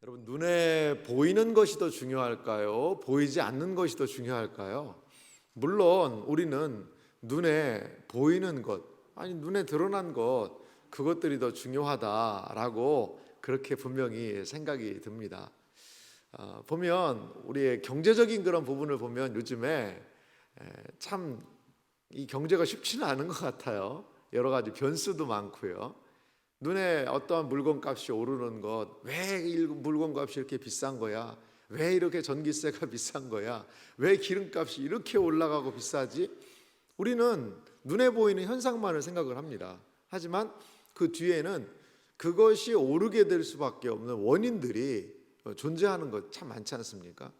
여러분, 눈에 보이는 것이 더 중요할까요? 보이지 않는 것이 더 중요할까요? 물론 우리는 눈에 보이는 것, 아니 눈에 드러난 것, 그것들이 더 중요하다라고 그렇게 분명히 생각이 듭니다. 보면 우리의 경제적인 그런 부분을 보면 요즘에 참 이 경제가 쉽지는 않은 것 같아요. 여러 가지 변수도 많고요. 눈에 어떠한 물건값이 오르는 것, 왜 이 물건값이 이렇게 비싼 거야? 왜 이렇게 전기세가 비싼 거야? 왜 기름값이 이렇게 올라가고 비싸지? 우리는 눈에 보이는 현상만을 생각을 합니다. 하지만 그 뒤에는 그것이 오르게 될 수밖에 없는 원인들이 존재하는 것 참 많지 않습니까?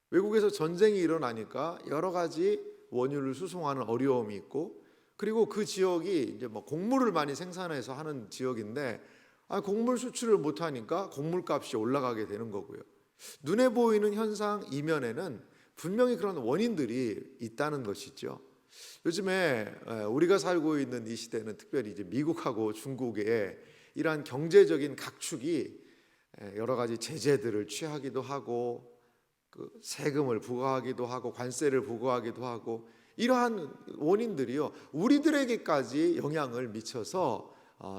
외국에서 전쟁이 일어나니까 여러 가지 원유를 수송하는 어려움이 있고, 그리고 그 지역이 이제 뭐 곡물을 많이 생산해서 하는 지역인데 곡물 수출을 못 하니까 곡물값이 올라가게 되는 거고요. 눈에 보이는 현상 이면에는 분명히 그런 원인들이 있다는 것이죠. 요즘에 우리가 살고 있는 이 시대는 특별히 이제 미국하고 중국의 이러한 경제적인 각축이 여러 가지 제재들을 취하기도 하고, 그 세금을 부과하기도 하고 관세를 부과하기도 하고, 이러한 원인들이요 우리들에게까지 영향을 미쳐서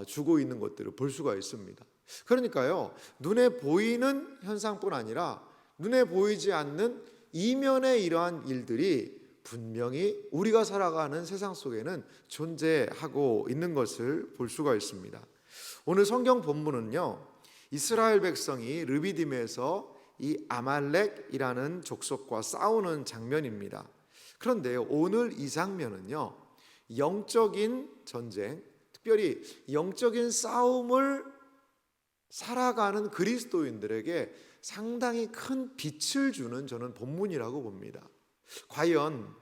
주고 있는 것들을 볼 수가 있습니다. 그러니까요, 눈에 보이는 현상뿐 아니라 눈에 보이지 않는 이면의 이러한 일들이 분명히 우리가 살아가는 세상 속에는 존재하고 있는 것을 볼 수가 있습니다. 오늘 성경 본문은요, 이스라엘 백성이 르비딤에서 이 아말렉이라는 족속과 싸우는 장면입니다. 그런데요, 오늘 이 장면은요, 영적인 전쟁, 특별히 영적인 싸움을 살아가는 그리스도인들에게 상당히 큰 빛을 주는 저는 본문이라고 봅니다. 과연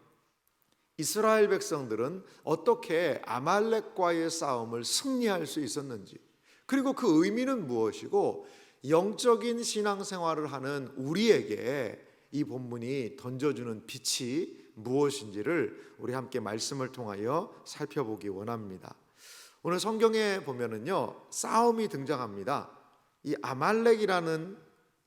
이스라엘 백성들은 어떻게 아말렉과의 싸움을 승리할 수 있었는지, 그리고 그 의미는 무엇이고 영적인 신앙생활을 하는 우리에게 이 본문이 던져주는 빛이 무엇인지를 우리 함께 말씀을 통하여 살펴보기 원합니다. 오늘 성경에 보면은요, 싸움이 등장합니다. 이 아말렉이라는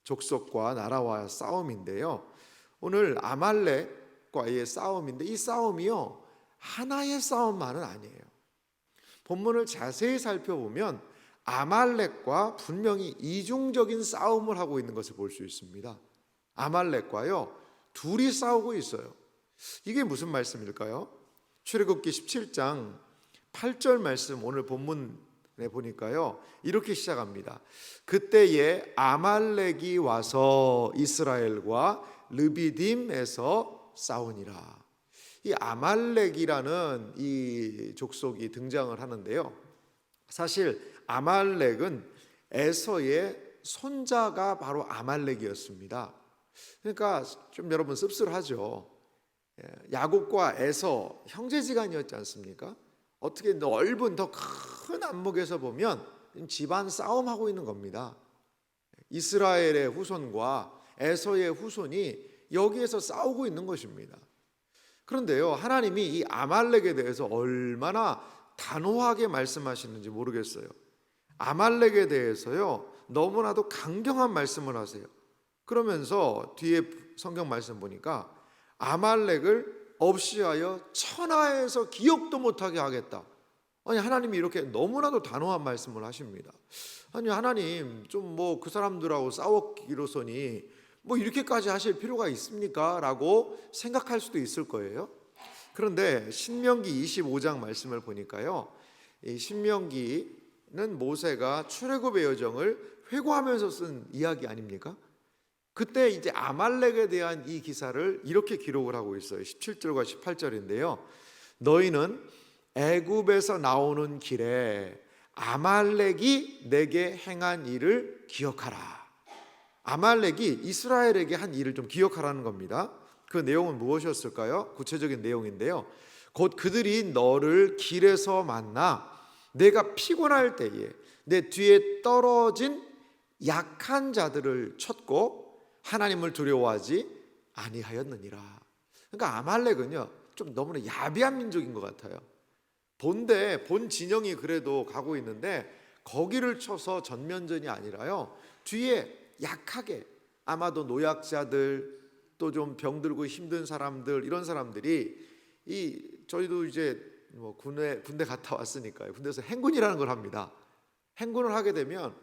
족속과 나라와 싸움인데요, 오늘 아말렉과의 싸움인데 이 싸움이요 하나의 싸움만은 아니에요. 본문을 자세히 살펴보면 아말렉과 분명히 이중적인 싸움을 하고 있는 것을 볼 수 있습니다. 아말렉과요 둘이 싸우고 있어요. 이게 무슨 말씀일까요? 출애굽기 17장 8절 말씀, 오늘 본문에 보니까요 이렇게 시작합니다. 그때에 아말렉이 와서 이스라엘과 르비딤에서 싸우니라. 이 아말렉이라는 이 족속이 등장을 하는데요, 사실 아말렉은 에서의 손자가 바로 아말렉이었습니다. 그러니까 좀 여러분 씁쓸하죠. 야곱과 에서 형제지간이었지 않습니까? 어떻게 넓은 더 큰 안목에서 보면 집안 싸움하고 있는 겁니다. 이스라엘의 후손과 에서의 후손이 여기에서 싸우고 있는 것입니다. 그런데요, 하나님이 이 아말렉에 대해서 얼마나 단호하게 말씀하시는지 모르겠어요. 아말렉에 대해서요 너무나도 강경한 말씀을 하세요. 그러면서 뒤에 성경 말씀 보니까 아말렉을 없이하여 천하에서 기억도 못하게 하겠다. 아니, 하나님이 이렇게 너무나도 단호한 말씀을 하십니다. 아니, 하나님 좀 뭐 그 사람들하고 싸웠기로서니 뭐 이렇게까지 하실 필요가 있습니까? 라고 생각할 수도 있을 거예요. 그런데 신명기 25장 말씀을 보니까요, 이 신명기는 모세가 출애굽의 여정을 회고하면서 쓴 이야기 아닙니까? 그때 이제 아말렉에 대한 이 기사를 이렇게 기록을 하고 있어요. 17절과 18절인데요. 너희는 애굽에서 나오는 길에 아말렉이 내게 행한 일을 기억하라. 아말렉이 이스라엘에게 한 일을 좀 기억하라는 겁니다. 그 내용은 무엇이었을까요? 구체적인 내용인데요, 곧 그들이 너를 길에서 만나 내가 피곤할 때에 내 뒤에 떨어진 약한 자들을 쳤고 하나님을 두려워하지 아니하였느니라. 그러니까 아말렉은요 좀 너무나 야비한 민족인 것 같아요. 본 진영이 그래도 가고 있는데 거기를 쳐서 전면전이 아니라요 뒤에 약하게, 아마도 노약자들, 또 좀 병들고 힘든 사람들, 이런 사람들이 저희도 이제 뭐 군대 갔다 왔으니까요. 군대에서 행군이라는 걸 합니다. 행군을 하게 되면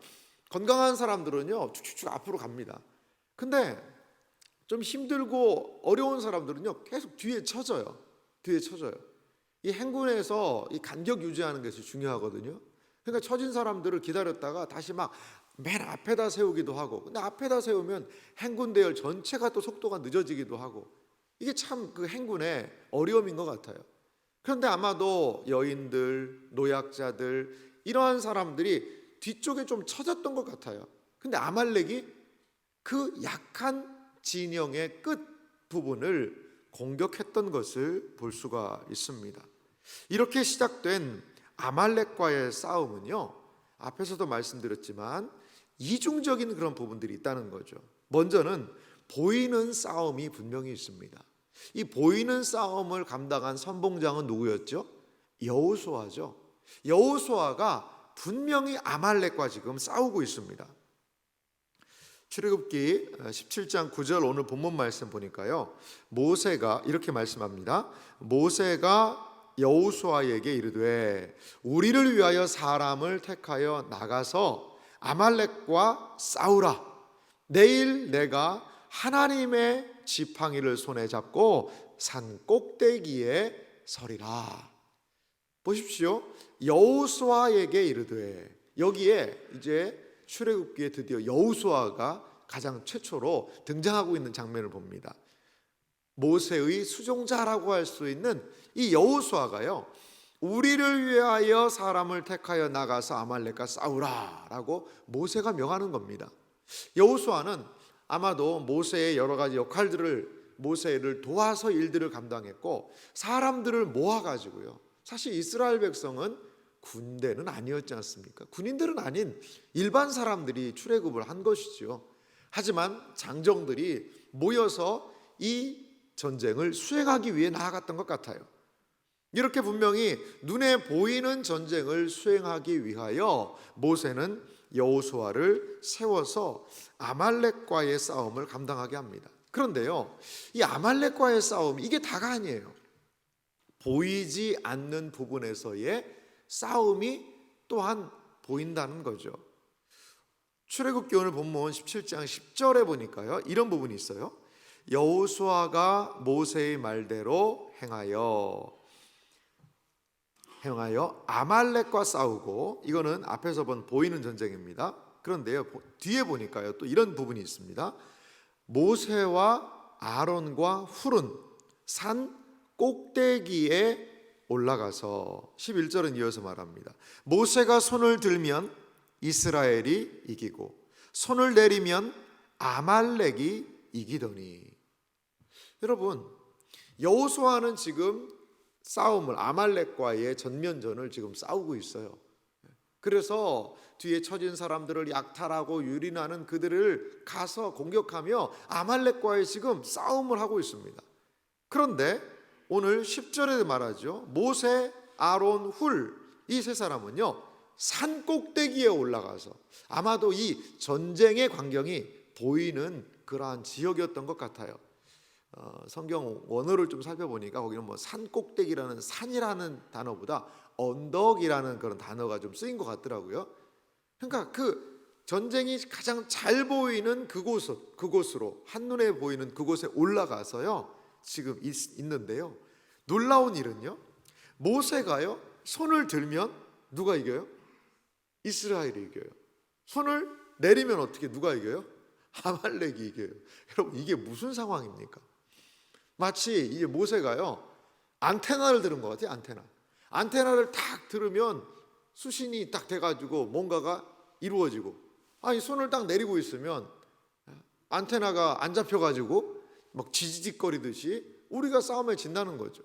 건강한 사람들은요 쭉쭉쭉 앞으로 갑니다. 근데 좀 힘들고 어려운 사람들은요 계속 뒤에 쳐져요. 이 행군에서 이 간격 유지하는 것이 중요하거든요. 그러니까 처진 사람들을 기다렸다가 다시 막 맨 앞에다 세우기도 하고, 근데 앞에다 세우면 행군 대열 전체가 또 속도가 늦어지기도 하고, 이게 참 그 행군의 어려움인 것 같아요. 그런데 아마도 여인들, 노약자들, 이러한 사람들이 뒤쪽에 좀 처졌던 것 같아요. 근데 아말렉이 그 약한 진영의 끝 부분을 공격했던 것을 볼 수가 있습니다. 이렇게 시작된 아말렉과의 싸움은요, 앞에서도 말씀드렸지만 이중적인 그런 부분들이 있다는 거죠. 먼저는 보이는 싸움이 분명히 있습니다. 이 보이는 싸움을 감당한 선봉장은 누구였죠? 여호수아죠. 여호수아가 분명히 아말렉과 지금 싸우고 있습니다. 출애굽기 17장 9절 오늘 본문 말씀 보니까요, 모세가 이렇게 말씀합니다. 모세가 여호수아에게 이르되 우리를 위하여 사람을 택하여 나가서 아말렉과 싸우라. 내일 내가 하나님의 지팡이를 손에 잡고 산 꼭대기에 서리라. 보십시오. 여호수아에게 이르되, 여기에 이제 출애굽기에 드디어 여호수아가 가장 최초로 등장하고 있는 장면을 봅니다. 모세의 수종자라고 할 수 있는 이 여호수아가요, 우리를 위하여 사람을 택하여 나가서 아말렉과 싸우라 라고 모세가 명하는 겁니다. 여호수아는 아마도 모세의 여러 가지 역할들을, 모세를 도와서 일들을 감당했고 사람들을 모아가지고요, 사실 이스라엘 백성은 군대는 아니었지 않습니까? 군인들은 아닌 일반 사람들이 출애굽을 한 것이죠. 하지만 장정들이 모여서 이 전쟁을 수행하기 위해 나아갔던 것 같아요. 이렇게 분명히 눈에 보이는 전쟁을 수행하기 위하여 모세는 여호수아를 세워서 아말렉과의 싸움을 감당하게 합니다. 그런데요, 이 아말렉과의 싸움, 이게 다가 아니에요. 보이지 않는 부분에서의 싸움이 또한 보인다는 거죠. 출애굽기 오늘 본문 17장 10절에 보니까요, 이런 부분이 있어요. 여호수아가 모세의 말대로 행하여 아말렉과 싸우고, 이거는 앞에서 본 보이는 전쟁입니다. 그런데요, 뒤에 보니까요 또 이런 부분이 있습니다. 모세와 아론과 훌은 산 꼭대기에 올라가서, 11절은 이어서 말합니다. 모세가 손을 들면 이스라엘이 이기고 손을 내리면 아말렉이 이기더니. 여러분, 여호수아는 지금 싸움을, 아말렉과의 전면전을 지금 싸우고 있어요. 그래서 뒤에 처진 사람들을 약탈하고 유린하는 그들을 가서 공격하며 아말렉과의 지금 싸움을 하고 있습니다. 그런데 오늘 10절에 말하죠. 모세, 아론, 훌, 이 세 사람은요 산 꼭대기에 올라가서, 아마도 이 전쟁의 광경이 보이는 그러한 지역이었던 것 같아요. 성경 원어를 좀 살펴보니까 거기는 뭐 산 꼭대기라는, 산이라는 단어보다 언덕이라는 그런 단어가 좀 쓰인 것 같더라고요. 그러니까 그 전쟁이 가장 잘 보이는 그곳으로, 한눈에 보이는 그곳에 올라가서요 지금 있는데요, 놀라운 일은요, 모세가요 손을 들면 누가 이겨요? 이스라엘이 이겨요. 손을 내리면 어떻게, 누가 이겨요? 아말렉이 이겨요. 여러분, 이게 무슨 상황입니까? 마치 이제 모세가요 안테나를 들은 것 같아요. 안테나를 딱 들으면 수신이 딱 돼가지고 뭔가가 이루어지고, 아니 손을 딱 내리고 있으면 안테나가 안 잡혀가지고 막 지지직거리듯이 우리가 싸움에 진다는 거죠.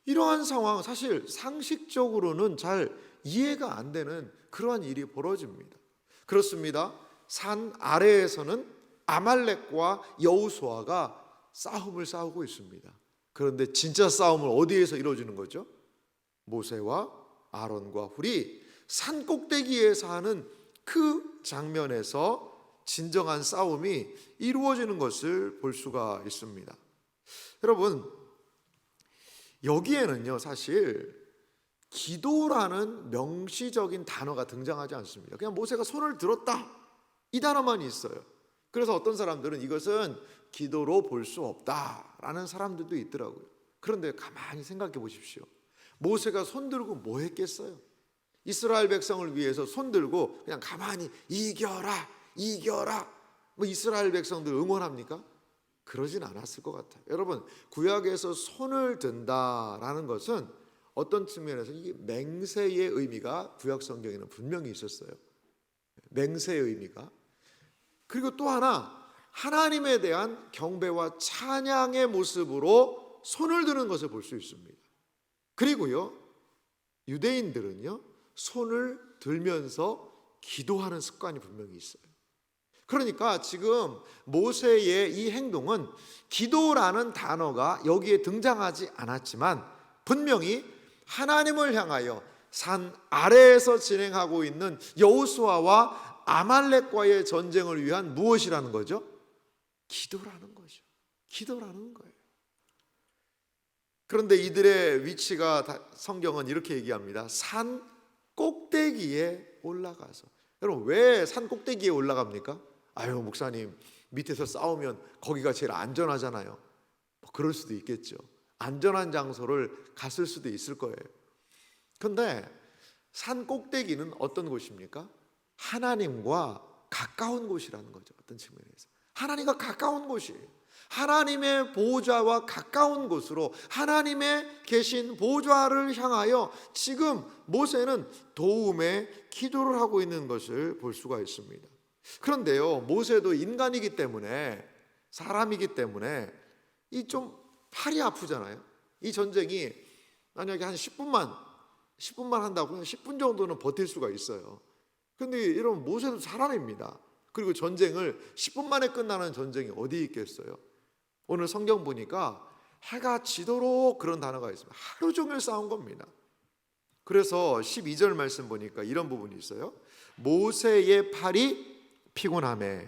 이러한 상황, 사실 상식적으로는 잘 이해가 안 되는 그러한 일이 벌어집니다. 그렇습니다. 산 아래에서는 아말렉과 여호수아가 싸움을 싸우고 있습니다. 그런데 진짜 싸움은 어디에서 이루어지는 거죠? 모세와 아론과 훌이 산 꼭대기에서 하는 그 장면에서 진정한 싸움이 이루어지는 것을 볼 수가 있습니다. 여러분, 여기에는요 사실 기도라는 명시적인 단어가 등장하지 않습니다. 그냥 모세가 손을 들었다 이 단어만 있어요. 그래서 어떤 사람들은 이것은 기도로 볼 수 없다라는 사람들도 있더라고요. 그런데 가만히 생각해 보십시오. 모세가 손 들고 뭐 했겠어요? 이스라엘 백성을 위해서 손 들고 그냥 가만히 이겨라 이겨라 뭐 이스라엘 백성들 응원합니까? 그러진 않았을 것 같아요. 여러분, 구약에서 손을 든다라는 것은 어떤 측면에서 이게 맹세의 의미가 구약 성경에는 분명히 있었어요. 맹세의 의미가. 그리고 또 하나, 하나님에 대한 경배와 찬양의 모습으로 손을 드는 것을 볼 수 있습니다. 그리고요, 유대인들은요 손을 들면서 기도하는 습관이 분명히 있어요. 그러니까 지금 모세의 이 행동은 기도라는 단어가 여기에 등장하지 않았지만 분명히 하나님을 향하여 산 아래에서 진행하고 있는 여호수아와 아말렉과의 전쟁을 위한 무엇이라는 거죠? 기도라는 거죠. 기도라는 거예요. 그런데 이들의 위치가 성경은 이렇게 얘기합니다. 산 꼭대기에 올라가서. 여러분, 왜 산 꼭대기에 올라갑니까? 아유, 목사님, 밑에서 싸우면 거기가 제일 안전하잖아요. 뭐 그럴 수도 있겠죠. 안전한 장소를 갔을 수도 있을 거예요. 그런데 산 꼭대기는 어떤 곳입니까? 하나님과 가까운 곳이라는 거죠. 어떤 측면에서 하나님과 가까운 곳이에요. 하나님의 보좌와 가까운 곳으로 하나님의 계신 보좌를 향하여 지금 모세는 도움의 기도를 하고 있는 것을 볼 수가 있습니다. 그런데요, 모세도 인간이기 때문에, 사람이기 때문에 이 좀 팔이 아프잖아요. 이 전쟁이 만약에 한 10분만 한다고 하면 10분 정도는 버틸 수가 있어요. 그런데 여러분, 모세도 사람입니다. 그리고 전쟁을 10분 만에 끝나는 전쟁이 어디 있겠어요? 오늘 성경 보니까 해가 지도록 그런 단어가 있습니다. 하루 종일 싸운 겁니다. 그래서 12절 말씀 보니까 이런 부분이 있어요. 모세의 팔이 피곤하매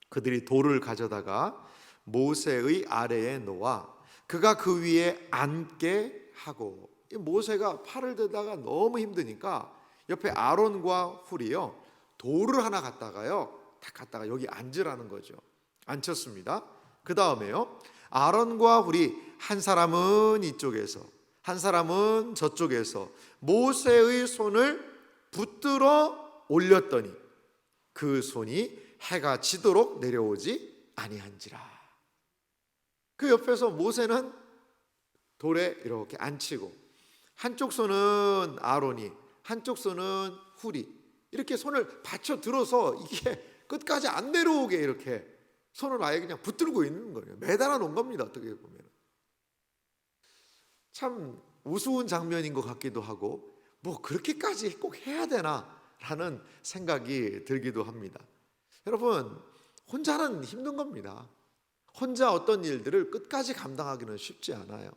그들이 돌을 가져다가 모세의 아래에 놓아 그가 그 위에 앉게 하고, 모세가 팔을 들다가 너무 힘드니까 옆에 아론과 훌이요 돌을 하나 갖다가요 딱 갖다가 여기 앉으라는 거죠. 앉혔습니다. 그 다음에요, 아론과 훌이 한 사람은 이쪽에서 한 사람은 저쪽에서 모세의 손을 붙들어 올렸더니 그 손이 해가 지도록 내려오지 아니한지라. 그 옆에서 모세는 돌에 이렇게 앉히고 한쪽 손은 아론이, 한쪽 손은 훌이 이렇게 손을 받쳐 들어서 이게 끝까지 안 내려오게 이렇게 손을 아예 그냥 붙들고 있는 거예요. 매달아 놓은 겁니다. 어떻게 보면 참 우스운 장면인 것 같기도 하고, 뭐 그렇게까지 꼭 해야 되나 라는 생각이 들기도 합니다. 여러분, 혼자는 힘든 겁니다. 혼자 어떤 일들을 끝까지 감당하기는 쉽지 않아요.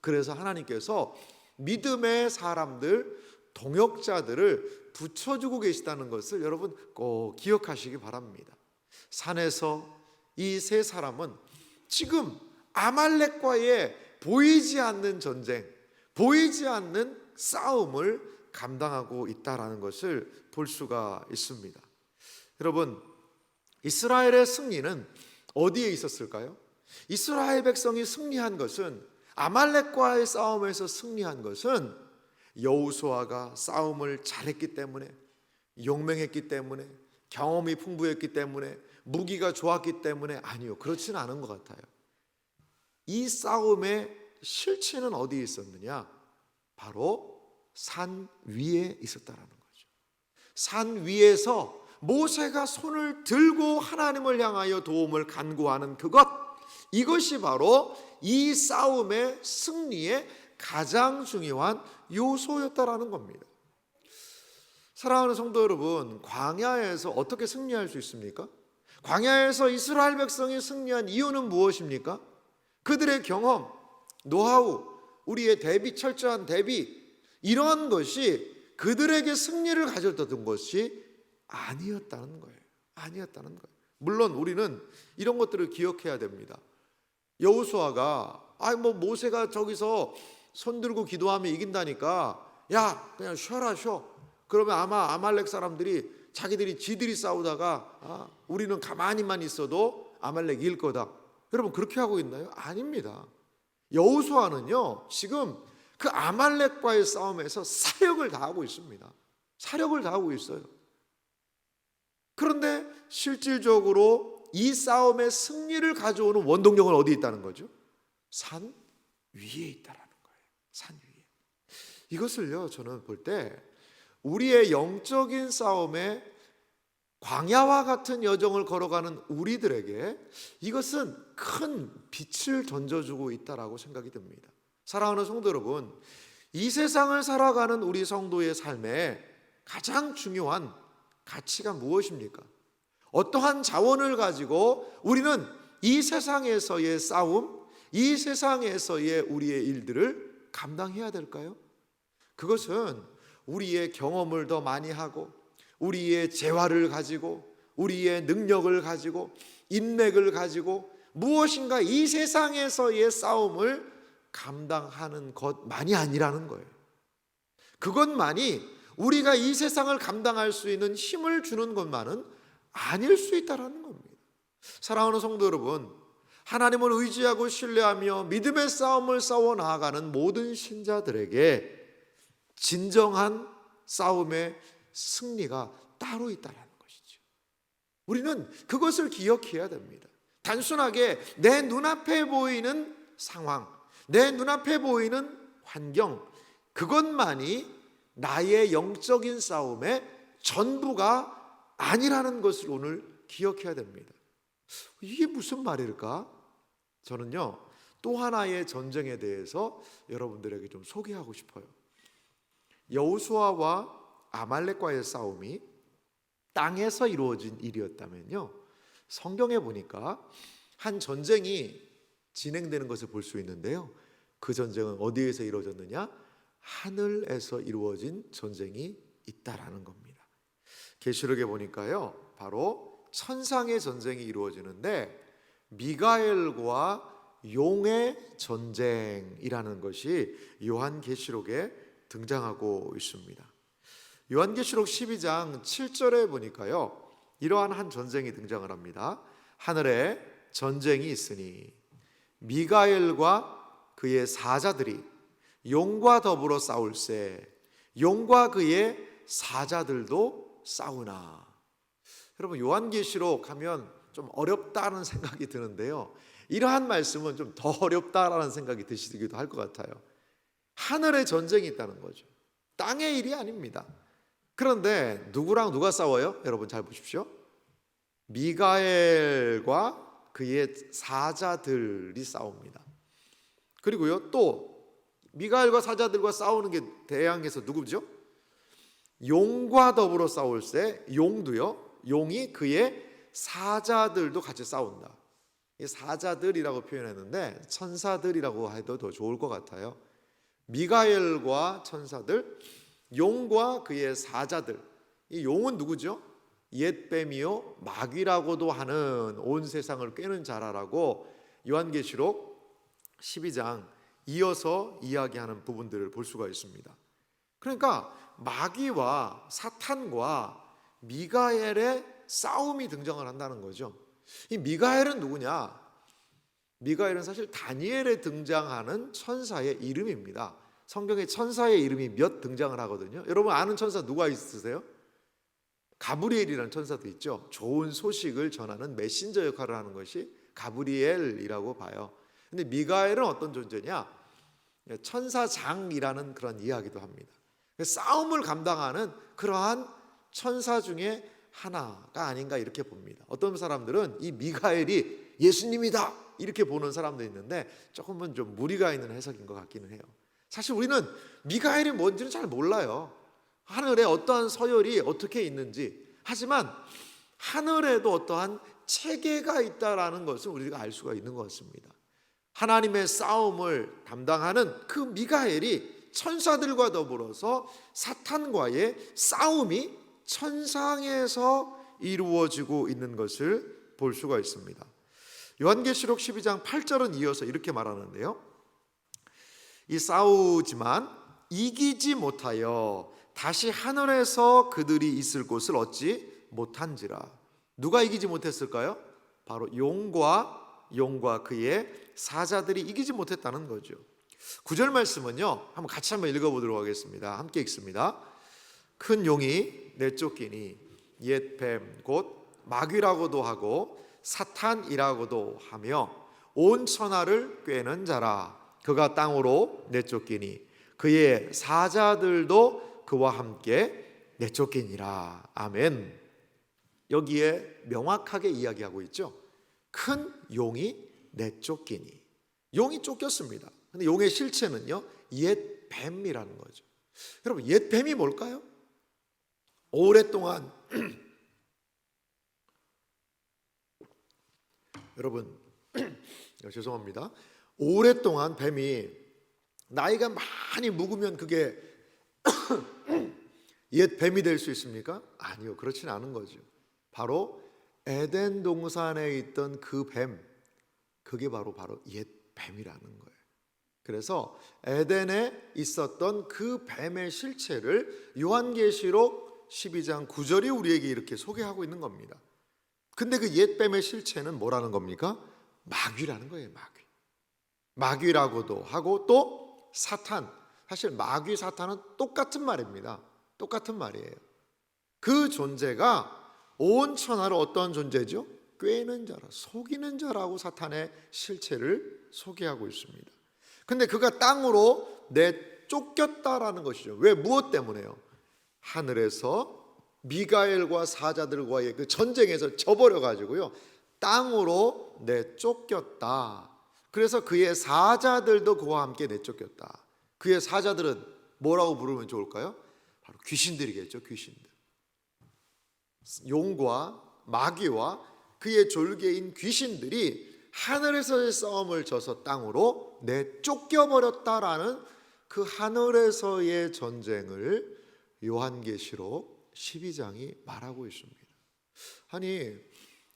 그래서 하나님께서 믿음의 사람들, 동역자들을 붙여주고 계시다는 것을 여러분 꼭 기억하시기 바랍니다. 산에서 이 세 사람은 지금 아말렉과의 보이지 않는 전쟁, 보이지 않는 싸움을 감당하고 있다는 것을 볼 수가 있습니다. 여러분, 이스라엘의 승리는 어디에 있었을까요? 이스라엘 백성이 승리한 것은, 아말렉과의 싸움에서 승리한 것은 여호수아가 싸움을 잘했기 때문에, 용맹했기 때문에, 경험이 풍부했기 때문에, 무기가 좋았기 때문에, 아니요, 그렇지는 않은 것 같아요. 이 싸움의 실체는 어디에 있었느냐? 바로 산 위에 있었다라는 거죠. 산 위에서 모세가 손을 들고 하나님을 향하여 도움을 간구하는 그것, 이것이 바로 이 싸움의 승리의 가장 중요한 요소였다라는 겁니다. 사랑하는 성도 여러분, 광야에서 어떻게 승리할 수 있습니까? 광야에서 이스라엘 백성이 승리한 이유는 무엇입니까? 그들의 경험, 노하우, 우리의 대비, 철저한 대비, 이러한 것이 그들에게 승리를 가져다준 것이 아니었다는 거예요. 아니었다는 거예요. 물론 우리는 이런 것들을 기억해야 됩니다. 여호수아가 모세가 저기서 손 들고 기도하면 이긴다니까, 야 그냥 쉬어. 그러면 아마 아말렉 사람들이 지들이 싸우다가 우리는 가만히만 있어도 아말렉 이길 거다. 여러분 그렇게 하고 있나요? 아닙니다. 여호수아는요 지금 그 아말렉과의 싸움에서 사력을 다하고 있습니다. 사력을 다하고 있어요. 그런데 실질적으로 이 싸움의 승리를 가져오는 원동력은 어디에 있다는 거죠? 산 위에 있다라는 거예요. 산 위에. 이것을요 저는 볼 때 우리의 영적인 싸움에 광야와 같은 여정을 걸어가는 우리들에게 이것은 큰 빛을 던져주고 있다라고 생각이 듭니다. 사랑하는 성도 여러분, 이 세상을 살아가는 우리 성도의 삶에 가장 중요한 가치가 무엇입니까? 어떠한 자원을 가지고 우리는 이 세상에서의 싸움, 이 세상에서의 우리의 일들을 감당해야 될까요? 그것은 우리의 경험을 더 많이 하고 우리의 재화를 가지고 우리의 능력을 가지고 인맥을 가지고 무엇인가 이 세상에서의 싸움을 감당하는 것만이 아니라는 거예요. 그것만이 우리가 이 세상을 감당할 수 있는 힘을 주는 것만은 아닐 수 있다는 겁니다. 사랑하는 성도 여러분, 하나님을 의지하고 신뢰하며 믿음의 싸움을 싸워 나아가는 모든 신자들에게 진정한 싸움의 승리가 따로 있다는 것이죠. 우리는 그것을 기억해야 됩니다. 단순하게 내 눈앞에 보이는 상황, 내 눈앞에 보이는 환경, 그것만이 나의 영적인 싸움의 전부가 아니라는 것을 오늘 기억해야 됩니다. 이게 무슨 말일까? 저는요 또 하나의 전쟁에 대해서 여러분들에게 좀 소개하고 싶어요. 여호수아와 아말렉과의 싸움이 땅에서 이루어진 일이었다면요, 성경에 보니까 한 전쟁이 진행되는 것을 볼 수 있는데요, 그 전쟁은 어디에서 이루어졌느냐? 하늘에서 이루어진 전쟁이 있다라는 겁니다. 계시록에 보니까요 바로 천상의 전쟁이 이루어지는데 미가엘과 용의 전쟁이라는 것이 요한계시록에 등장하고 있습니다. 요한계시록 12장 7절에 보니까요 이러한 한 전쟁이 등장을 합니다. 하늘에 전쟁이 있으니 미가엘과 그의 사자들이 용과 더불어 싸울세 용과 그의 사자들도 싸우나. 여러분 요한계시록 하면 좀 어렵다는 생각이 드는데요, 이러한 말씀은 좀 더 어렵다라는 생각이 드시기도 할 것 같아요. 하늘에 전쟁이 있다는 거죠. 땅의 일이 아닙니다. 그런데 누구랑 누가 싸워요? 여러분 잘 보십시오. 미가엘과 그의 사자들이 싸웁니다. 그리고요 또 미가엘과 사자들과 싸우는 게 대항에서 누구죠? 용과 더불어 싸울세 용도요, 용이 그의 사자들도 같이 싸운다. 이 사자들이라고 표현했는데 천사들이라고 해도 더 좋을 것 같아요. 미가엘과 천사들, 용과 그의 사자들. 이 용은 누구죠? 옛뱀이요 마귀라고도 하는 온 세상을 꿰는 자라라고 요한계시록 12장 이어서 이야기하는 부분들을 볼 수가 있습니다. 그러니까 마귀와 사탄과 미가엘의 싸움이 등장을 한다는 거죠. 이 미가엘은 누구냐? 미가엘은 사실 다니엘에 등장하는 천사의 이름입니다. 성경에 천사의 이름이 몇 등장을 하거든요. 여러분 아는 천사 누가 있으세요? 가브리엘이라는 천사도 있죠. 좋은 소식을 전하는 메신저 역할을 하는 것이 가브리엘이라고 봐요. 근데 미가엘은 어떤 존재냐? 천사장이라는 그런 이야기도 합니다. 싸움을 감당하는 그러한 천사 중에 하나가 아닌가 이렇게 봅니다. 어떤 사람들은 이 미가엘이 예수님이다 이렇게 보는 사람도 있는데 조금은 좀 무리가 있는 해석인 것 같기는 해요. 사실 우리는 미가엘이 뭔지는 잘 몰라요. 하늘에 어떠한 서열이 어떻게 있는지. 하지만 하늘에도 어떠한 체계가 있다라는 것을 우리가 알 수가 있는 것 같습니다. 하나님의 싸움을 담당하는 그 미가엘이 천사들과 더불어서 사탄과의 싸움이 천상에서 이루어지고 있는 것을 볼 수가 있습니다. 요한계시록 12장 8절은 이어서 이렇게 말하는데요. 이 싸우지만 이기지 못하여 다시 하늘에서 그들이 있을 곳을 얻지 못한지라. 누가 이기지 못했을까요? 바로 용과 그의 사자들이 이기지 못했다는 거죠. 9절 말씀은요, 같이 한번 읽어보도록 하겠습니다. 함께 읽습니다. 큰 용이 내쫓기니 옛 뱀 곧 마귀라고도 하고 사탄이라고도 하며 온 천하를 꿰는 자라. 그가 땅으로 내쫓기니 그의 사자들도 그와 함께 내쫓기니라. 아멘. 여기에 명확하게 이야기하고 있죠. 큰 용이 내쫓기니. 용이 쫓겼습니다. 근데 용의 실체는요, 옛 뱀이라는 거죠. 여러분, 옛 뱀이 뭘까요? 오랫동안 여러분 죄송합니다. 오랫동안 뱀이 나이가 많이 묵으면 그게 옛 뱀이 될 수 있습니까? 아니요, 그렇진 않은 거죠. 바로 에덴 동산에 있던 그 뱀, 그게 바로 옛 뱀이라는 거예요. 그래서 에덴에 있었던 그 뱀의 실체를 요한계시록 12장 9절이 우리에게 이렇게 소개하고 있는 겁니다. 근데 그 옛 뱀의 실체는 뭐라는 겁니까? 마귀라는 거예요. 마귀라고도 하고 또 사탄. 사실 마귀 사탄은 똑같은 말입니다. 똑같은 말이에요. 그 존재가 온 천하를 어떤 존재죠? 꿰는 자라, 속이는 자라고 사탄의 실체를 소개하고 있습니다. 근데 그가 땅으로 내쫓겼다라는 것이죠. 왜? 무엇 때문에요? 하늘에서 미가엘과 사자들과의 그 전쟁에서 져버려 가지고요, 땅으로 내쫓겼다. 그래서 그의 사자들도 그와 함께 내쫓겼다. 그의 사자들은 뭐라고 부르면 좋을까요? 바로 귀신들이겠죠. 귀신들. 용과 마귀와 그의 졸개인 귀신들이 하늘에서의 싸움을 져서 땅으로 내쫓겨버렸다라는 그 하늘에서의 전쟁을 요한계시록 12장이 말하고 있습니다. 아니,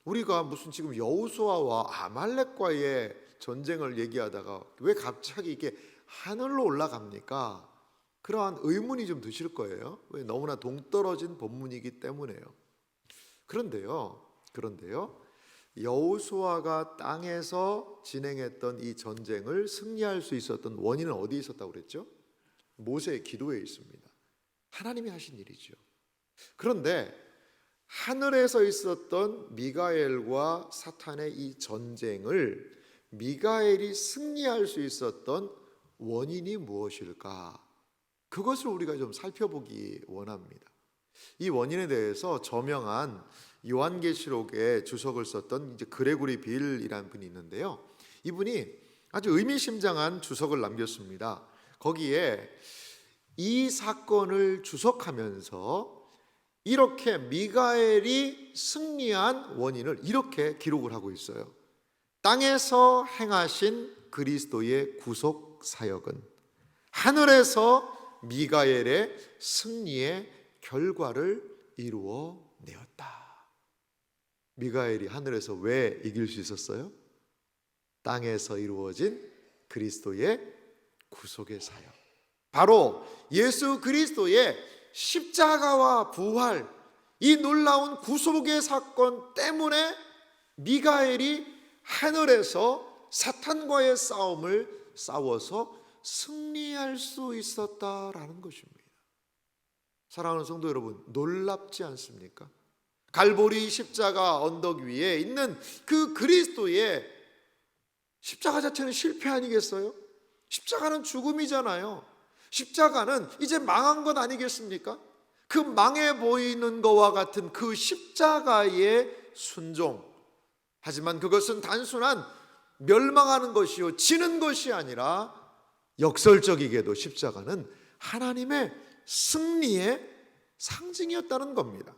우리가 무슨 지금 여호수아와 아말렉과의 전쟁을 얘기하다가 왜 갑자기 이렇게 하늘로 올라갑니까? 그러한 의문이 좀 드실 거예요. 왜? 너무나 동떨어진 본문이기 때문에요. 그런데요, 여호수아가 땅에서 진행했던 이 전쟁을 승리할 수 있었던 원인은 어디에 있었다고 그랬죠? 모세의 기도에 있습니다. 하나님이 하신 일이죠. 그런데 하늘에서 있었던 미가엘과 사탄의 이 전쟁을 미가엘이 승리할 수 있었던 원인이 무엇일까? 그것을 우리가 좀 살펴보기 원합니다. 이 원인에 대해서 저명한 요한계시록에 주석을 썼던 이제 그레고리 빌이라는 분이 있는데요. 이분이 아주 의미심장한 주석을 남겼습니다. 거기에 이 사건을 주석하면서 이렇게 미가엘이 승리한 원인을 이렇게 기록을 하고 있어요. 땅에서 행하신 그리스도의 구속 사역은 하늘에서 미가엘의 승리의 결과를 이루어 내었다. 미가엘이 하늘에서 왜 이길 수 있었어요? 땅에서 이루어진 그리스도의 구속의 사역, 바로 예수 그리스도의 십자가와 부활, 이 놀라운 구속의 사건 때문에 미가엘이 하늘에서 사탄과의 싸움을 싸워서 승리할 수 있었다라는 것입니다. 사랑하는 성도 여러분, 놀랍지 않습니까? 갈보리 십자가 언덕 위에 있는 그 그리스도의 십자가 자체는 실패 아니겠어요? 십자가는 죽음이잖아요. 십자가는 이제 망한 것 아니겠습니까? 그 망해 보이는 것과 같은 그 십자가의 순종. 하지만 그것은 단순한 멸망하는 것이요, 지는 것이 아니라 역설적이게도 십자가는 하나님의 승리의 상징이었다는 겁니다.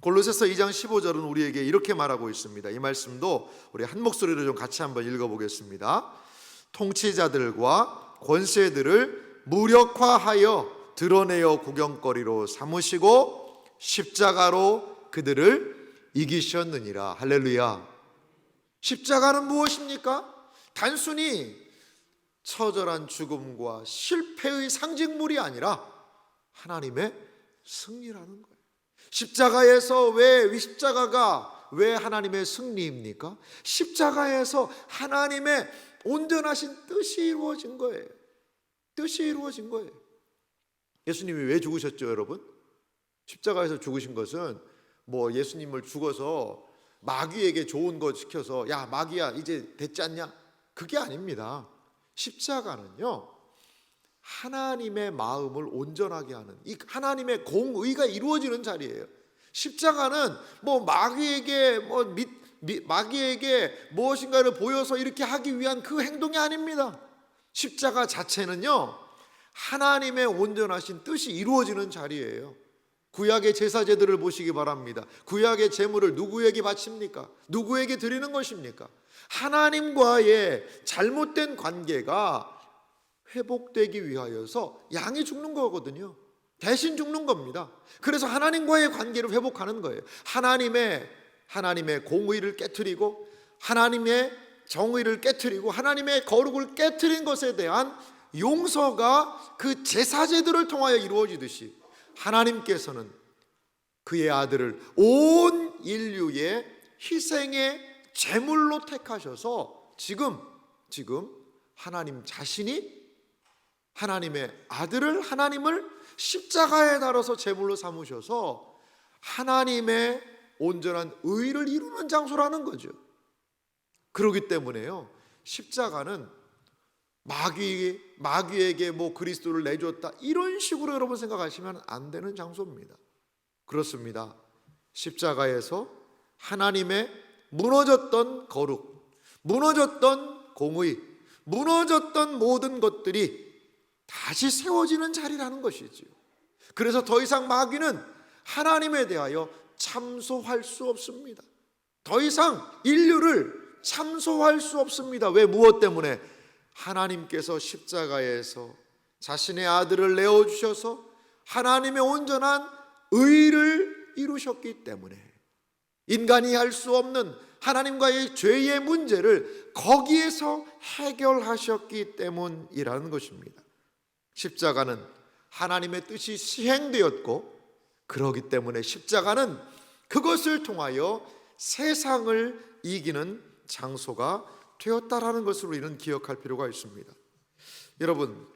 골로새서 2장 15절은 우리에게 이렇게 말하고 있습니다. 이 말씀도 우리 한 목소리로 좀 같이 한번 읽어보겠습니다. 통치자들과 권세들을 무력화하여 드러내어 구경거리로 삼으시고 십자가로 그들을 이기셨느니라. 할렐루야. 십자가는 무엇입니까? 단순히 처절한 죽음과 실패의 상징물이 아니라 하나님의 승리라는 거예요. 십자가에서 십자가가 왜 하나님의 승리입니까? 십자가에서 하나님의 온전하신 뜻이 이루어진 거예요. 뜻이 이루어진 거예요. 예수님이 왜 죽으셨죠, 여러분? 십자가에서 죽으신 것은 뭐 예수님을 죽어서 마귀에게 좋은 거 시켜서 야 마귀야 이제 됐지 않냐? 그게 아닙니다. 십자가는요, 하나님의 마음을 온전하게 하는, 이 하나님의 공의가 이루어지는 자리예요. 십자가는 뭐 마귀에게 마귀에게 무엇인가를 보여서 이렇게 하기 위한 그 행동이 아닙니다. 십자가 자체는요, 하나님의 온전하신 뜻이 이루어지는 자리예요. 구약의 제사제들을 보시기 바랍니다. 구약의 제물을 누구에게 바칩니까? 누구에게 드리는 것입니까? 하나님과의 잘못된 관계가 회복되기 위하여서 양이 죽는 거거든요. 대신 죽는 겁니다. 그래서 하나님과의 관계를 회복하는 거예요. 하나님의 공의를 깨트리고 하나님의 정의를 깨트리고 하나님의 거룩을 깨트린 것에 대한 용서가 그 제사제들을 통하여 이루어지듯이 하나님께서는 그의 아들을 온 인류의 희생의 제물로 택하셔서 지금 하나님 자신이 하나님의 아들을, 하나님을 십자가에 달아서 제물로 삼으셔서 하나님의 온전한 의를 이루는 장소라는 거죠. 그렇기 때문에요, 십자가는 마귀에게 뭐 그리스도를 내줬다 이런 식으로 여러분 생각하시면 안 되는 장소입니다. 그렇습니다. 십자가에서 하나님의 무너졌던 거룩, 무너졌던 공의, 무너졌던 모든 것들이 다시 세워지는 자리라는 것이지요. 그래서 더 이상 마귀는 하나님에 대하여 참소할 수 없습니다. 더 이상 인류를 참소할 수 없습니다. 왜? 무엇 때문에? 하나님께서 십자가에서 자신의 아들을 내어주셔서 하나님의 온전한 의를 이루셨기 때문에 인간이 할 수 없는 하나님과의 죄의 문제를 거기에서 해결하셨기 때문이라는 것입니다. 십자가는 하나님의 뜻이 시행되었고, 그러기 때문에 십자가는 그것을 통하여 세상을 이기는 장소가 되었다라는 것을 우리는 기억할 필요가 있습니다. 여러분,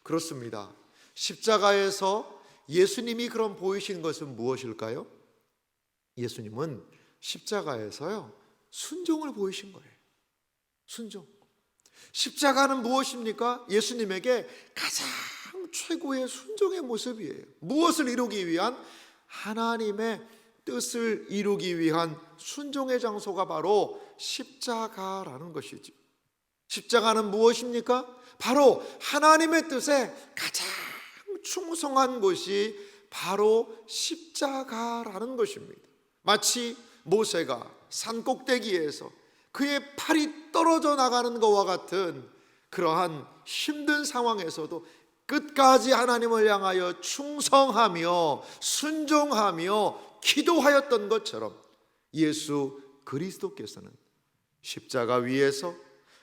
그렇습니다. 십자가에서 예수님이 그럼 보이신 것은 무엇일까요? 예수님은 십자가에서요, 순종을 보이신 거예요. 순종. 십자가는 무엇입니까? 예수님에게 가장 최고의 순종의 모습이에요. 무엇을 이루기 위한? 하나님의 뜻을 이루기 위한 순종의 장소가 바로 십자가라는 것이죠. 십자가는 무엇입니까? 바로 하나님의 뜻에 가장 충성한 것이 바로 십자가라는 것입니다. 마치 모세가 산꼭대기에서 그의 팔이 떨어져 나가는 것과 같은 그러한 힘든 상황에서도 끝까지 하나님을 향하여 충성하며 순종하며 기도하였던 것처럼 예수 그리스도께서는 십자가 위에서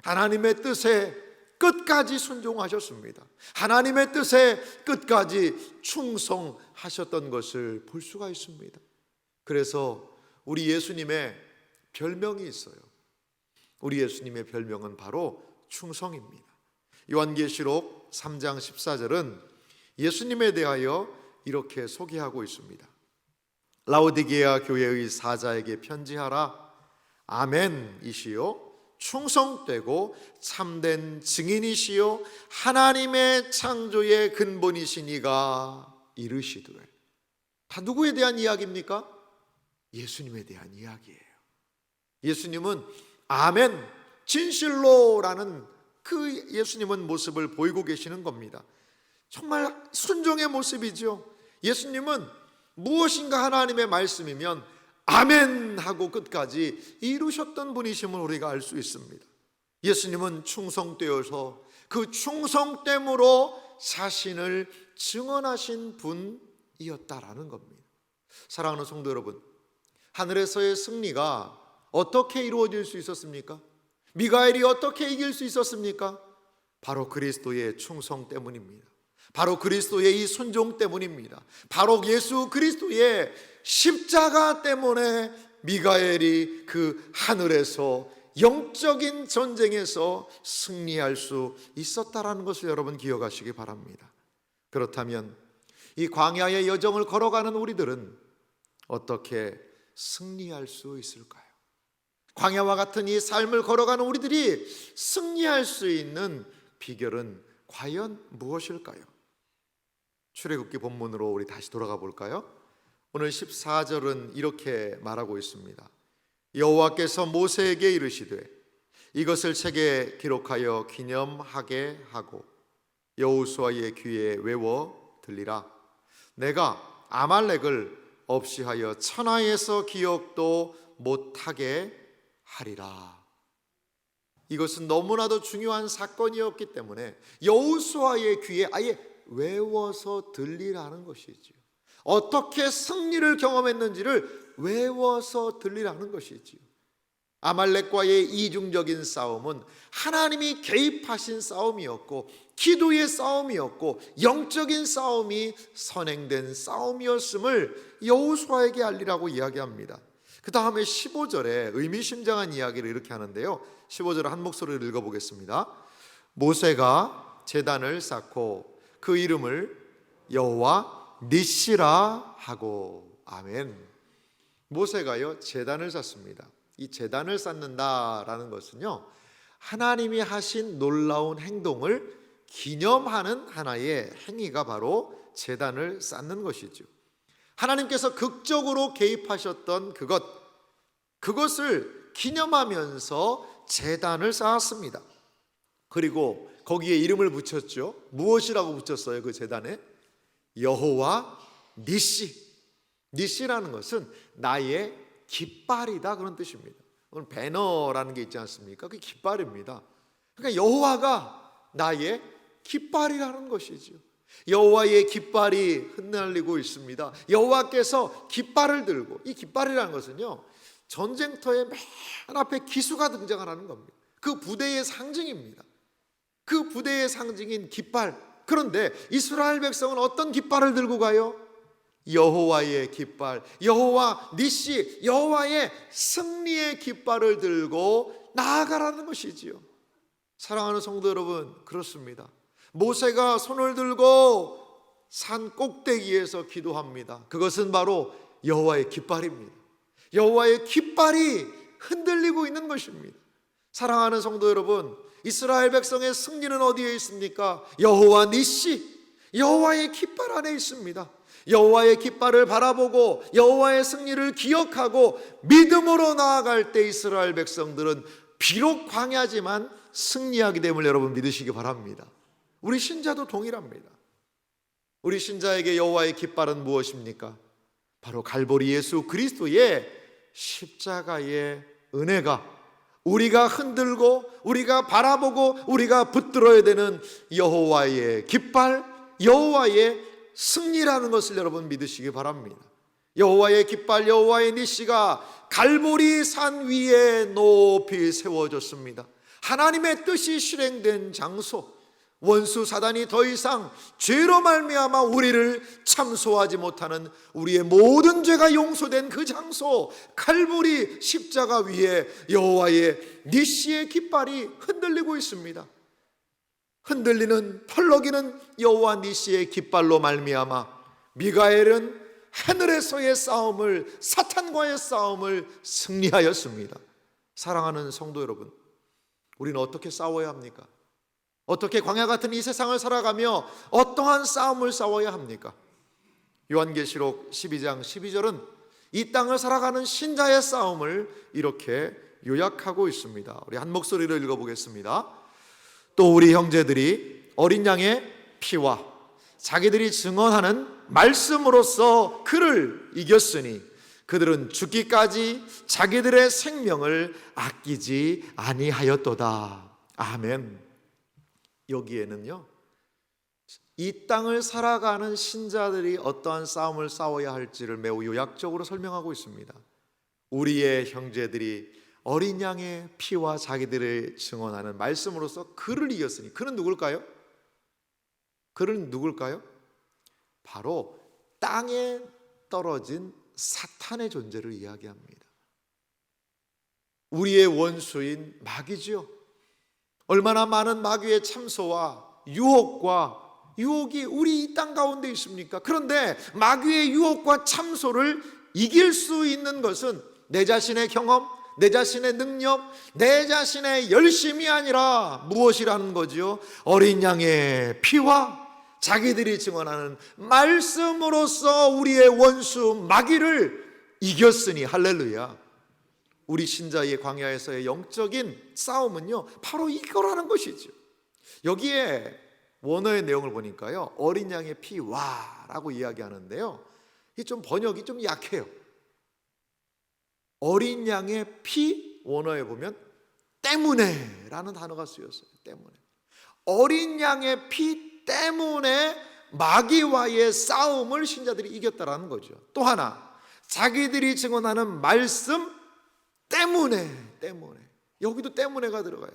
하나님의 뜻에 끝까지 순종하셨습니다. 하나님의 뜻에 끝까지 충성하셨던 것을 볼 수가 있습니다. 그래서 우리 예수님의 별명이 있어요. 우리 예수님의 별명은 바로 충성입니다. 요한계시록 3장 14절은 예수님에 대하여 이렇게 소개하고 있습니다. 라오디게아 교회의 사자에게 편지하라. 아멘이시요 충성되고 참된 증인이시요 하나님의 창조의 근본이시니가 이르시되. 다 누구에 대한 이야기입니까? 예수님에 대한 이야기예요. 예수님은 아멘, 진실로라는 그 예수님은 모습을 보이고 계시는 겁니다. 정말 순종의 모습이죠. 예수님은 무엇인가 하나님의 말씀이면 아멘 하고 끝까지 이루셨던 분이심을 우리가 알 수 있습니다. 예수님은 충성되어서 그 충성됨으로 자신을 증언하신 분이었다라는 겁니다. 사랑하는 성도 여러분, 하늘에서의 승리가 어떻게 이루어질 수 있었습니까? 미가엘이 어떻게 이길 수 있었습니까? 바로 그리스도의 충성 때문입니다. 바로 그리스도의 이 순종 때문입니다. 바로 예수 그리스도의 십자가 때문에 미가엘이 그 하늘에서 영적인 전쟁에서 승리할 수 있었다라는 것을 여러분 기억하시기 바랍니다. 그렇다면 이 광야의 여정을 걸어가는 우리들은 어떻게 승리할 수 있을까요? 광야와 같은 이 삶을 걸어가는 우리들이 승리할 수 있는 비결은 과연 무엇일까요? 출애굽기 본문으로 우리 다시 돌아가 볼까요? 오늘 14절은 이렇게 말하고 있습니다. 여호와께서 모세에게 이르시되 이것을 책에 기록하여 기념하게 하고 여호수아의 귀에 외워 들리라. 내가 아말렉을 없이 하여 천하에서 기억도 못하게 하리라. 이것은 너무나도 중요한 사건이었기 때문에 여호수아의 귀에 아예 외워서 들리라는 것이지요. 어떻게 승리를 경험했는지를 외워서 들리라는 것이지요. 아말렉과의 이중적인 싸움은 하나님이 개입하신 싸움이었고 기도의 싸움이었고 영적인 싸움이 선행된 싸움이었음을 여호수아에게 알리라고 이야기합니다. 그 다음에 15절에 의미심장한 이야기를 이렇게 하는데요, 15절을 한 목소리로 읽어보겠습니다. 모세가 제단을 쌓고 그 이름을 여호와 니시라 하고. 아멘. 모세가요 제단을 쌓습니다. 이 제단을 쌓는다라는 것은요, 하나님이 하신 놀라운 행동을 기념하는 하나의 행위가 바로 제단을 쌓는 것이죠. 하나님께서 극적으로 개입하셨던 그것을 기념하면서 제단을 쌓았습니다. 그리고 거기에 이름을 붙였죠. 무엇이라고 붙였어요? 그 제단에 여호와 니시. 니시라는 것은 나의 깃발이다, 그런 뜻입니다. 오늘 배너라는 게 있지 않습니까? 그게 깃발입니다. 그러니까 여호와가 나의 깃발이라는 것이죠. 여호와의 깃발이 흩날리고 있습니다. 여호와께서 깃발을 들고, 이 깃발이라는 것은요, 전쟁터의 맨 앞에 기수가 등장하는 겁니다. 그 부대의 상징입니다. 그 부대의 상징인 깃발. 그런데 이스라엘 백성은 어떤 깃발을 들고 가요? 여호와의 깃발, 여호와 니시, 여호와의 승리의 깃발을 들고 나아가라는 것이지요. 사랑하는 성도 여러분, 그렇습니다. 모세가 손을 들고 산 꼭대기에서 기도합니다. 그것은 바로 여호와의 깃발입니다. 여호와의 깃발이 흔들리고 있는 것입니다. 사랑하는 성도 여러분, 이스라엘 백성의 승리는 어디에 있습니까? 여호와 니시, 여호와의 깃발 안에 있습니다. 여호와의 깃발을 바라보고 여호와의 승리를 기억하고 믿음으로 나아갈 때 이스라엘 백성들은 비록 광야지만 승리하게 됨을 여러분 믿으시기 바랍니다. 우리 신자도 동일합니다. 우리 신자에게 여호와의 깃발은 무엇입니까? 바로 갈보리 예수 그리스도의 십자가의 은혜가 우리가 흔들고 우리가 바라보고 우리가 붙들어야 되는 여호와의 깃발, 여호와의 승리라는 것을 여러분 믿으시기 바랍니다. 여호와의 깃발, 여호와의 니시가 갈보리 산 위에 높이 세워졌습니다. 하나님의 뜻이 실행된 장소, 원수 사단이 더 이상 죄로 말미암아 우리를 참소하지 못하는 우리의 모든 죄가 용서된 그 장소, 갈보리 십자가 위에 여호와의 니시의 깃발이 흔들리고 있습니다. 흔들리는 펄럭이는 여호와 니시의 깃발로 말미암아 미가엘은 하늘에서의 싸움을, 사탄과의 싸움을 승리하였습니다. 사랑하는 성도 여러분, 우리는 어떻게 싸워야 합니까? 어떻게 광야 같은 이 세상을 살아가며 어떠한 싸움을 싸워야 합니까? 요한계시록 12장 12절은 이 땅을 살아가는 신자의 싸움을 이렇게 요약하고 있습니다. 우리 한 목소리로 읽어보겠습니다. 또 우리 형제들이 어린 양의 피와 자기들이 증언하는 말씀으로써 그를 이겼으니 그들은 죽기까지 자기들의 생명을 아끼지 아니하였도다. 아멘. 여기에는요, 이 땅을 살아가는 신자들이 어떠한 싸움을 싸워야 할지를 매우 요약적으로 설명하고 있습니다. 우리의 형제들이 어린 양의 피와 자기들을 증언하는 말씀으로서 그를 이겼으니, 그는 누굴까요? 그는 누굴까요? 바로 땅에 떨어진 사탄의 존재를 이야기합니다. 우리의 원수인 마귀지요. 얼마나 많은 마귀의 참소와 유혹이 우리 이 땅 가운데 있습니까? 그런데 마귀의 유혹과 참소를 이길 수 있는 것은 내 자신의 경험, 내 자신의 능력, 내 자신의 열심이 아니라 무엇이라는 거지요? 어린 양의 피와 자기들이 증언하는 말씀으로써 우리의 원수 마귀를 이겼으니. 할렐루야. 우리 신자의 광야에서의 영적인 싸움은요, 바로 이거라는 것이죠. 여기에 원어의 내용을 보니까요, 어린 양의 피와라고 이야기하는데요, 이 좀 번역이 좀 약해요. 어린 양의 피, 원어에 보면 때문에 라는 단어가 쓰였어요. 때문에. 어린 양의 피 때문에 마귀와의 싸움을 신자들이 이겼다라는 거죠. 또 하나, 자기들이 증언하는 말씀 때문에. 여기도 때문에가 들어가요.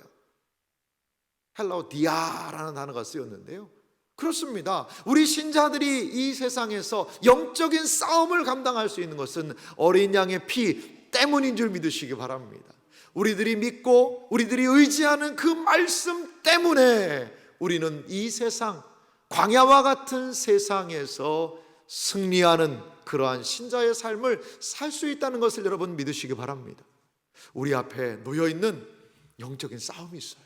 헬라어 디아라는 단어가 쓰였는데요, 그렇습니다. 우리 신자들이 이 세상에서 영적인 싸움을 감당할 수 있는 것은 어린 양의 피 때문인 줄 믿으시기 바랍니다. 우리들이 믿고 우리들이 의지하는 그 말씀 때문에 우리는 이 세상, 광야와 같은 세상에서 승리하는 그러한 신자의 삶을 살 수 있다는 것을 여러분 믿으시기 바랍니다. 우리 앞에 놓여있는 영적인 싸움이 있어요.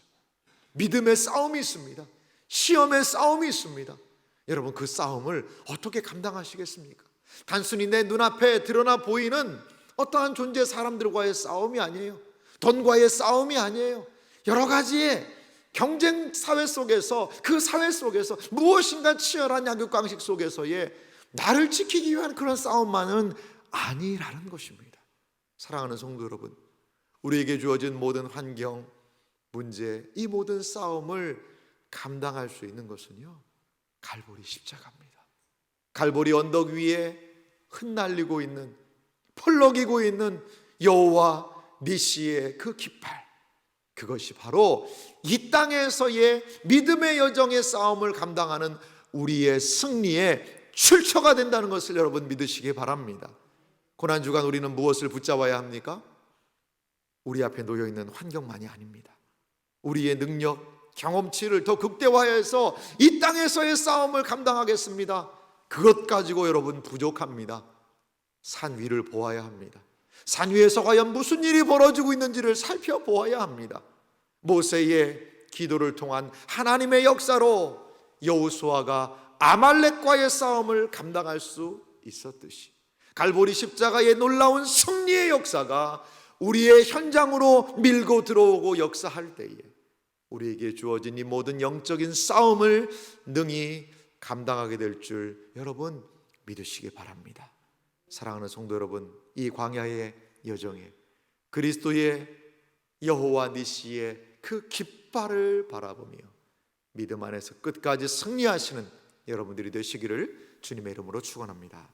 믿음의 싸움이 있습니다. 시험의 싸움이 있습니다. 여러분, 그 싸움을 어떻게 감당하시겠습니까? 단순히 내 눈앞에 드러나 보이는 어떠한 존재 사람들과의 싸움이 아니에요. 돈과의 싸움이 아니에요. 여러 가지의 경쟁 사회 속에서, 그 사회 속에서 무엇인가 치열한 양육강식 속에서의 나를 지키기 위한 그런 싸움만은 아니라는 것입니다. 사랑하는 성도 여러분, 우리에게 주어진 모든 환경, 문제, 이 모든 싸움을 감당할 수 있는 것은요, 갈보리 십자가입니다. 갈보리 언덕 위에 흩날리고 있는, 펄럭이고 있는 여호와 니시의 그 깃발, 그것이 바로 이 땅에서의 믿음의 여정의 싸움을 감당하는 우리의 승리의 출처가 된다는 것을 여러분 믿으시기 바랍니다. 고난주간 우리는 무엇을 붙잡아야 합니까? 우리 앞에 놓여있는 환경만이 아닙니다. 우리의 능력, 경험치를 더 극대화해서 이 땅에서의 싸움을 감당하겠습니다. 그것 가지고 여러분 부족합니다. 산 위를 보아야 합니다. 산 위에서 과연 무슨 일이 벌어지고 있는지를 살펴보아야 합니다. 모세의 기도를 통한 하나님의 역사로 여호수아가 아말렉과의 싸움을 감당할 수 있었듯이, 갈보리 십자가의 놀라운 승리의 역사가 우리의 현장으로 밀고 들어오고 역사할 때에 우리에게 주어진 이 모든 영적인 싸움을 능히 감당하게 될 줄 여러분 믿으시기 바랍니다. 사랑하는 성도 여러분, 이 광야의 여정에 그리스도의 여호와 니시의 그 깃발을 바라보며 믿음 안에서 끝까지 승리하시는 여러분들이 되시기를 주님의 이름으로 축원합니다.